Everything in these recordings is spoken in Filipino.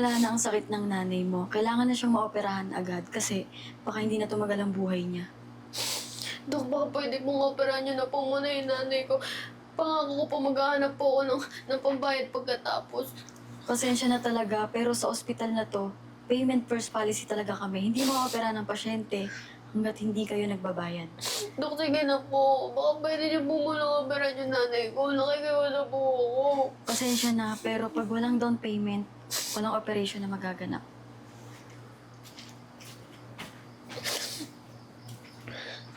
malala na ang sakit ng nanay mo. Kailangan na siyang maoperahan agad kasi baka hindi na tumagal ang buhay niya. Dok, baka pwede pong operahan niyo na po muna yung nanay ko. Pangako ko po maghahanap po ako ng pambayad pagkatapos. Pasensya na talaga, pero sa ospital na to, payment first policy talaga kami. Hindi maoperahan ng pasyente hanggat hindi kayo nagbabayad. Dok, sige na po. Baka pwede niyo po muna operahan yung nanay ko. Nakikiwala po ako. Pasensya na, pero pag walang down payment, walang operation na magaganap.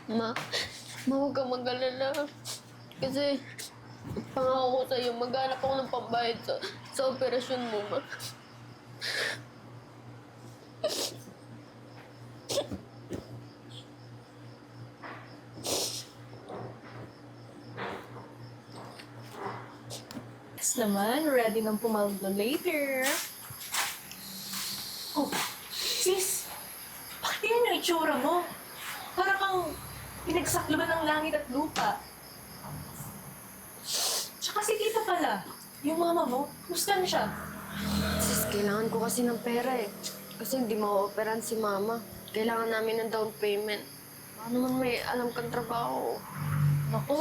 Ma, huwag kang mag-alala. Kasi, pangako ko sa'yo, maghanap ako ng pambayad sa operasyon mo, ma. Yes naman, ready nang pumaldo later. Oh, sis! Bakit yun yung itsura mo? Para kang pinagsakluban ng langit at lupa. Tsaka si tita pala, yung mama mo, kumusta na siya? Sis, kailangan ko kasi ng pera eh. Kasi hindi ma-operan si mama. Kailangan namin ng down payment. Baka naman may alam kang trabaho. Naku,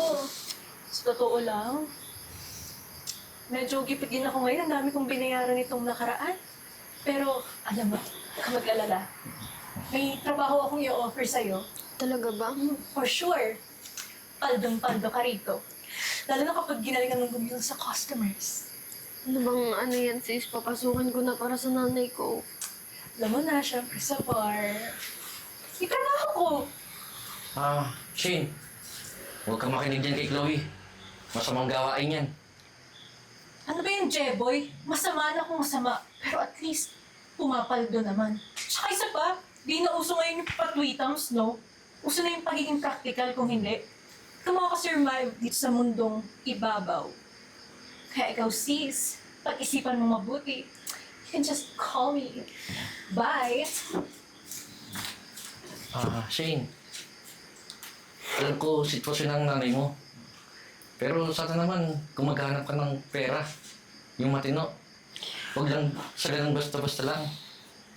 sa totoo lang, medyo gipit din ako ngayon. Ang dami kong binayaran itong nakaraan. Pero, alam mo, huwag ka mag-alala. May trabaho akong i-offer sa'yo. Talaga ba? For sure. Paldong-paldo ka rito. Lalo na kapag ginalingan ng gumilo sa customers. Ano yan sis? Papasukan ko na para sa nanay ko. Alam mo na, syempre sa bar. Itrabaho ko. Shane. Huwag kang makinig dyan kay Chloe. Masamang gawain yan. Ano ba yung Jeboy? Masama na kung masama. Pero at least, pumapaldo naman. Tsaka isa pa, di na uso ngayon yung patwitams, no? Uso na yung pagiging practical kung hindi. Ikaw makakasurvive dito sa mundong ibabaw. Kaya ikaw sis, pag-isipan mo mabuti. You can just call me. Bye! Shane. Alam ko sitwasyon ng nanay mo. Pero sana naman, kung maghanap ka ng pera, yung matino, huwag lang sa ganang basta-basta lang.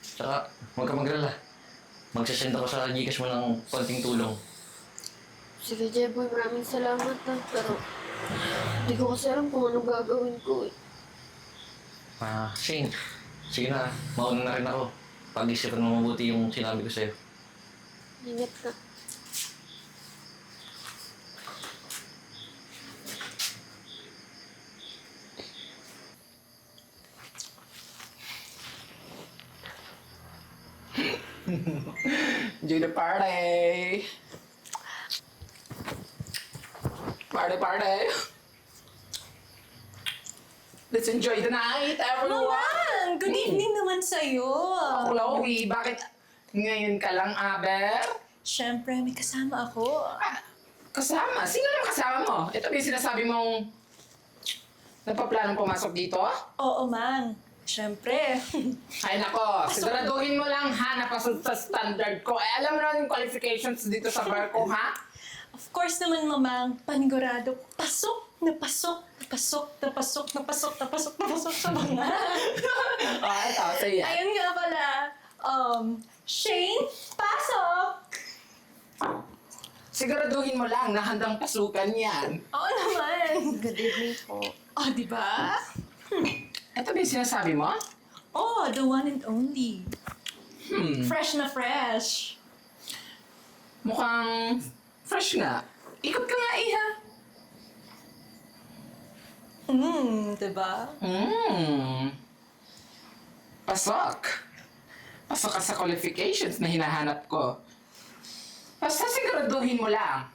Tsaka, huwag ka maglala. Magsasend ako sa Gcash mo ng konting tulong. Sige, Jeboy, maraming salamat na. Pero, hindi ko kasi alam kung anong gagawin ko eh. Shane, sige na, mauna na rin ako. Pag-isipan mo mabuti yung sinabi ko sa'yo. Ingat ka. Enjoy the party! Party, party! Let's enjoy the night, everyone! Naman! Good evening naman sa'yo! Chloe, bakit ngayon ka lang, Aber? Siyempre, may kasama ako. Kasama? Sino yung kasama mo? Ito ba yung sinasabi mong napaplanong pumasok dito? Oo, man. Siyempre. Ay nako, siguraduhin mo lang ha, napasok sa standard ko. Eh, alam mo na yung qualifications dito sa bar ko, ha? Of course naman, mamang, panigurado, pasok na pasok, na pasok, na pasok, na pasok, na pasok, na pasok sa mga. Ito, sige. Ayun nga pala, Shane, pasok! Siguraduhin mo lang na handang pasukan yan. Oo naman. Good evening po. Oh, di ba? Ito ba yung sinasabi mo? Oh, the one and only. Hmm, Fresh na fresh. mukhang fresh nga. Ikot ka nga, Iha. Di ba? Pasok. Pasok ka sa qualifications na hinahanap ko. Basta siguraduhin mo lang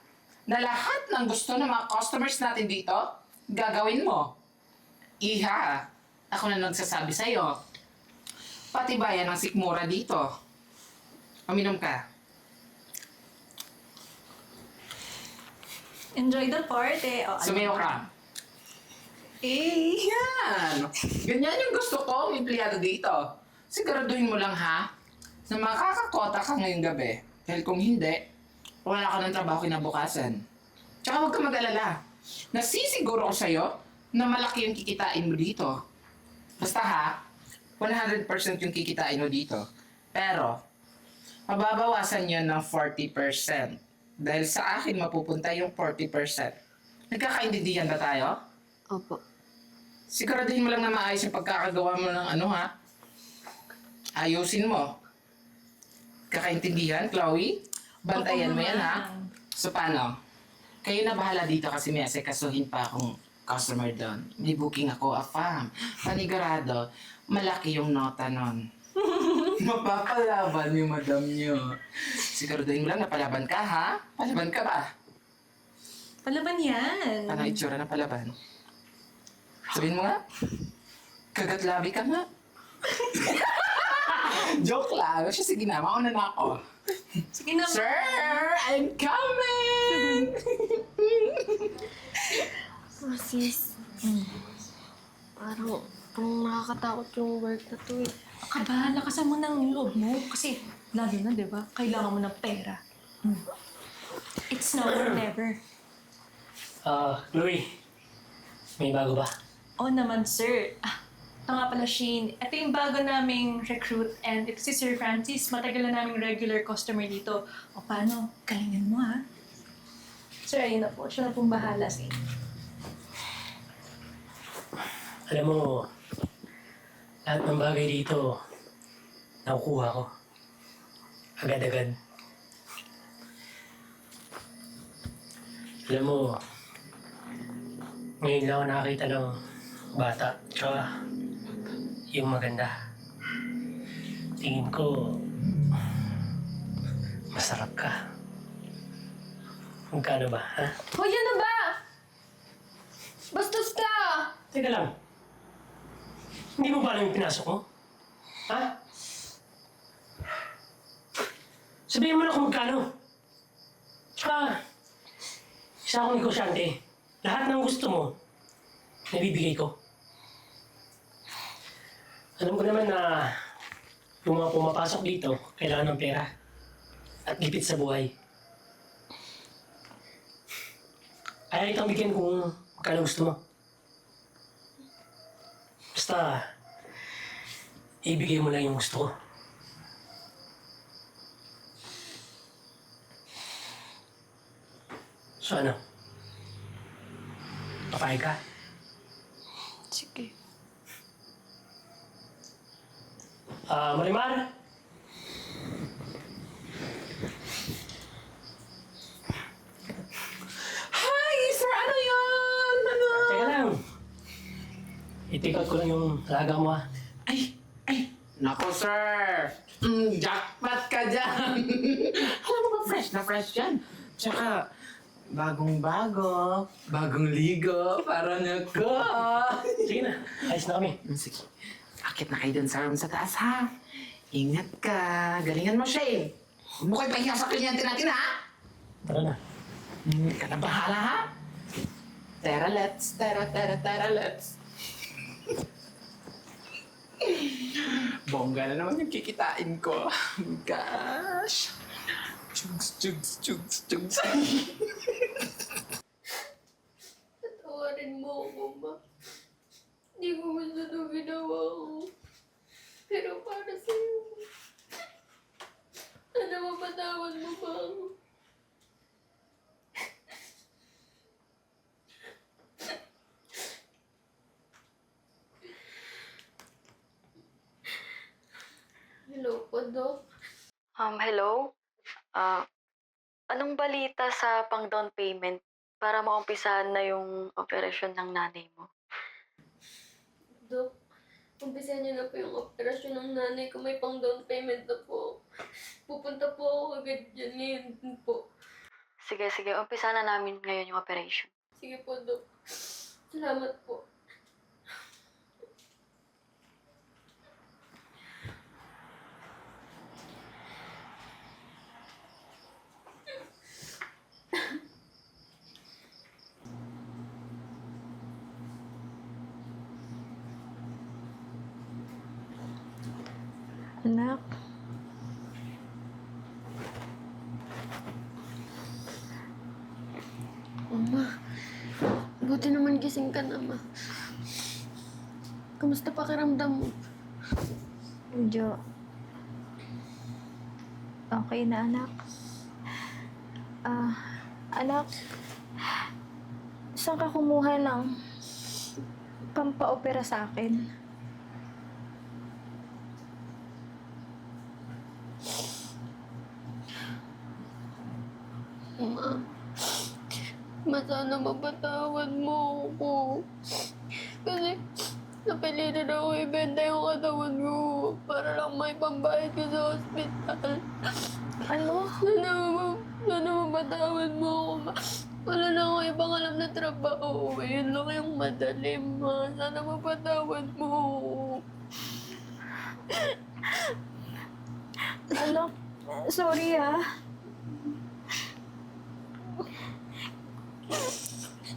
na lahat ng gusto ng mga customers natin dito, gagawin mo. Iha, ako na nagsasabi sa'yo. Patibayan ang sikmura dito. Uminom ka. Enjoy the party. Oh, Sumayo ka. Yan! Ganyan yung gusto ko, empleyado dito. Siguraduhin mo lang ha, na makakakota ka ngayong gabi. Dahil kung hindi, wala ka ng trabaho kinabukasan. Tsaka huwag ka mag-alala. Nasisiguro ko sa'yo na malaki yung kikitain mo dito. Basta ha, 100% yung kikitain mo dito. Pero, mababawasan yun ng 40%. Dahil sa akin mapupunta yung 40%. Nagkakaintindihan ba tayo? Opo. Siguraduhin mo lang na maayos yung pagkakagawa mo ng ano ha. Ayusin mo. Kakaintindihan, Chloe? Bantayan mo yan ha. So paano? Kayo na bahala dito kasi may asikasuhin pa akong customer doon. May booking ako, afam. Panigurado, malaki yung nota nun. Mapapalaban yung madam nyo. Siguraduhin mo lang na palaban ka ha? Palaban ka ba? Palaban yan. Ano itsura ng palaban? Sabihin mo nga. Kagatlabi ka nga. Joke lang. Siya, sige na. Mauna na ako. Sige na. Sir, I'm coming! Oh, sis. Parang nakakatakot yung work na to eh. Kaba, lakasan mo ng loob mo. Kasi, lalo na, di ba? Kailangan mo ng pera. It's now or never. Chloe, may bago ba? Oo naman, sir. Ito nga pala, Shane. Ito yung bago naming recruit and ito si Sir Francis. Matagal na naming regular customer dito. O paano? Galingan mo, ha? Sir, ayun na po. Siya na pong bahala sa inyo. Alam mo, lahat ng bagay dito, nakukuha ko. Agad-agad. Alam mo, ngayon lang ako nakakita ng bata, tsaka yung maganda. Tingin ko, masarap ka. Magkano ba, ha? Hoy, ano ba? Bastos ka! Teka lang. Hindi mo ba alam yung pinasok mo? Ha? Sabihin mo na kung magkano. Tsaka, isa akong negosyante. Lahat ng gusto mo, nabibigay ko. Alam ko naman na yung mga pumapasok dito, kailangan ng pera. At lipit sa buhay. Kaya itang bigyan kung magkano gusto mo. Basta, ibigay mo lang yung gusto ko. So ano? Papayag ka? Sige. Marimar? Hi, sir! Ano yan? Ano? Teka lang. I-take out ko lang yung alaga mo ha. Ay! Nako, sir! Jackpot ka dyan! Alam mo ba, fresh na fresh yan. Tsaka, bagong-bago, bagong ligo, para na ko. Sige na, ayos na kami. Sige, akit na kayo dun sa room sa taas, ha? Ingat ka. Galingan mo, Shane. Huwag mo kayo pahinga sa kliente natin, ha? Tara na. Ka na bahala, ha? Tera-lets, tera-tera-tera-lets. Bongga na naman yung kikitain ko. Gosh. Chugs, chugs, chugs, chugs. Patawarin mo ako, ma. Hindi ko gusto na ginawa ko. Pero para sa'yo. Sana mapatawad mo ba ako? Hello po, Doc. Hello? Anong balita sa pang-down payment para maumpisahan na yung operasyon ng nanay mo? Doc, umpisahan niyo na po yung operasyon ng nanay ko. May pang-down payment na po. Pupunta po ako agad dyan ngayon din po. Sige, umpisa na namin ngayon yung operation. Sige po, Doc. Salamat po. Anak, Mama, buti naman gising ka na, Ma. Kamusta pakiramdam mo? Medyo okay na, anak. Anak, saan ka kumuha ng pampaopera sa akin? Sana mapatawad mo ako. Kasi napilitan ako ibenta yung katawan ko para lang may pambayad ko sa ospital. Ano? Sana mapatawad mo ako, ma. Wala na akong ibang alam na trabaho. Yun lang yung madalim, ma. Sana mapatawad mo ako. Anak, sorry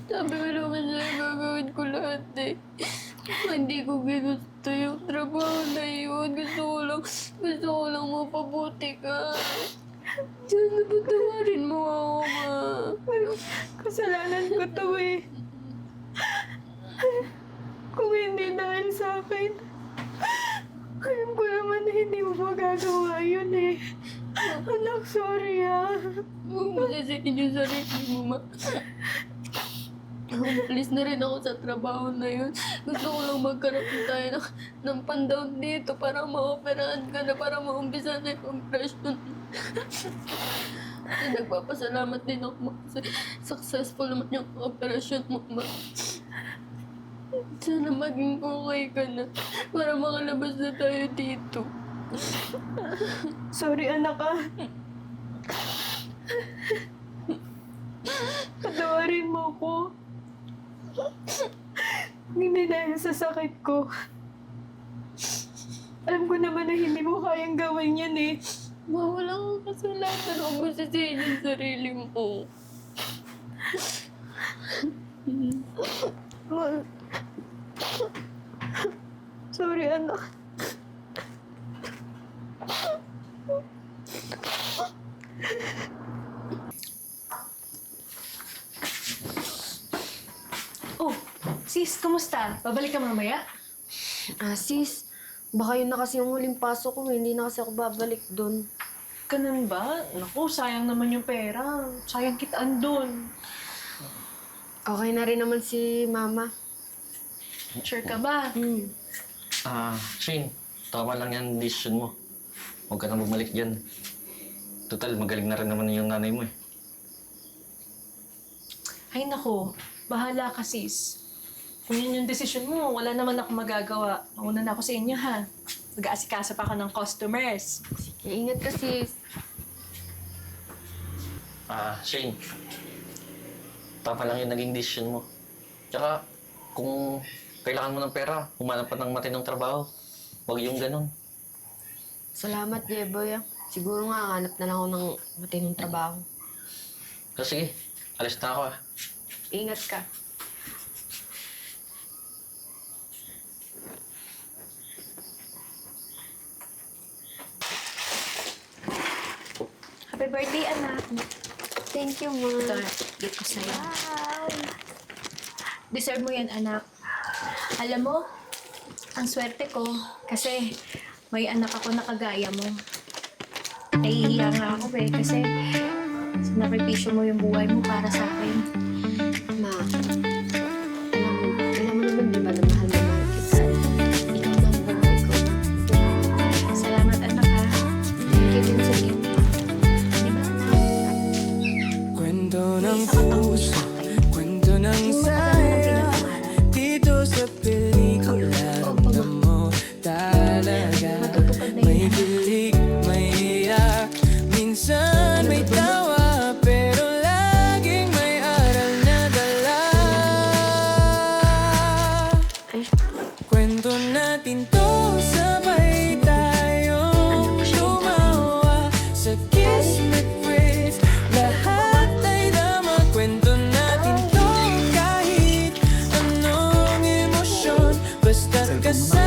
Sabi ko naman sa'yo, gagawin ko lahat eh. Hindi ko ginusto yung trabaho na yun. Gusto ko lang mapabuti ka. Sana patawarin mo ako, ma. Kasalanan ko to eh. Kung hindi dahil sa akin, alam ko naman na hindi mo magagawa yun eh. Anak, sorry Huwag mo sisihin yung sarili mo, ma. Umalis na rin ako sa trabaho na yun. Gusto ko lang magkaroon tayo ng pandown dito para ma-operahan ka na para maumpisa na yung operasyon. Kasi nagpapasalamat din ako, ma. Kasi successful naman yung operasyon mo, ma. Sana maging okay ka na para makalabas na tayo dito. Sorry, anak Patawarin mo ko. Hindi dahil sa sakit ko. Alam ko naman na hindi mo kayang gawin yan eh. Ma, wala kang kasalanan. Huwag mo sisihin yung sarili mo. Sorry, anak. Oh, sis, kumusta? Babalik ka mamaya? Sis, baka yun na kasi yung huling pasok ko. Hindi na kasi ako babalik doon. Ganun ba? Naku, sayang naman yung pera. Sayang kitaan doon. Okay na rin naman si Mama. Sure ka ba? Shane, tama lang yan decision mo. Huwag ka na bumalik dyan. Total, magaling na rin naman yung nanay mo eh. Ay nako, bahala ka sis. Kung yun yung desisyon mo, wala naman ako magagawa. Mauna na ako sa inyo ha. Mag-aasikasa pa ako ng customers. Ingat ka, sis. Shane, tama lang yung naging decision mo. Tsaka, kung kailangan mo ng pera, humanap pa ng matinong trabaho. Huwag yung ganun. Salamat, Jeboy. Siguro nga, hanap na lang ako ng matinong trabaho. So sige, alis na ako Ingat ka. Happy birthday, anak. Thank you, Ma. Ito, gift ko sa'yo. Deserve mo yan, anak. Alam mo, ang swerte ko kasi may anak ako na kagaya mo. Nahihiya nga ako kasi sinakripisyo mo yung buhay mo para sa akin. Ma, alam mo naman, di ba, na mahal na mahal kita. Ikaw na ang buhay ko. Salamat, anak, ha. Thank you din sa iyo. Di ba, anak? Kwento ng puso, kwento ng saya. Dito sa pelikula, ramdam mo talaga. May kilig, may iyak, minsan may tawa, pero laging may aral na dala. Kwento natin to, sabay tayong lumawa sa kismet ways. Lahat ay dama, kwento natin to kahit anong emosyon. Basta't kasama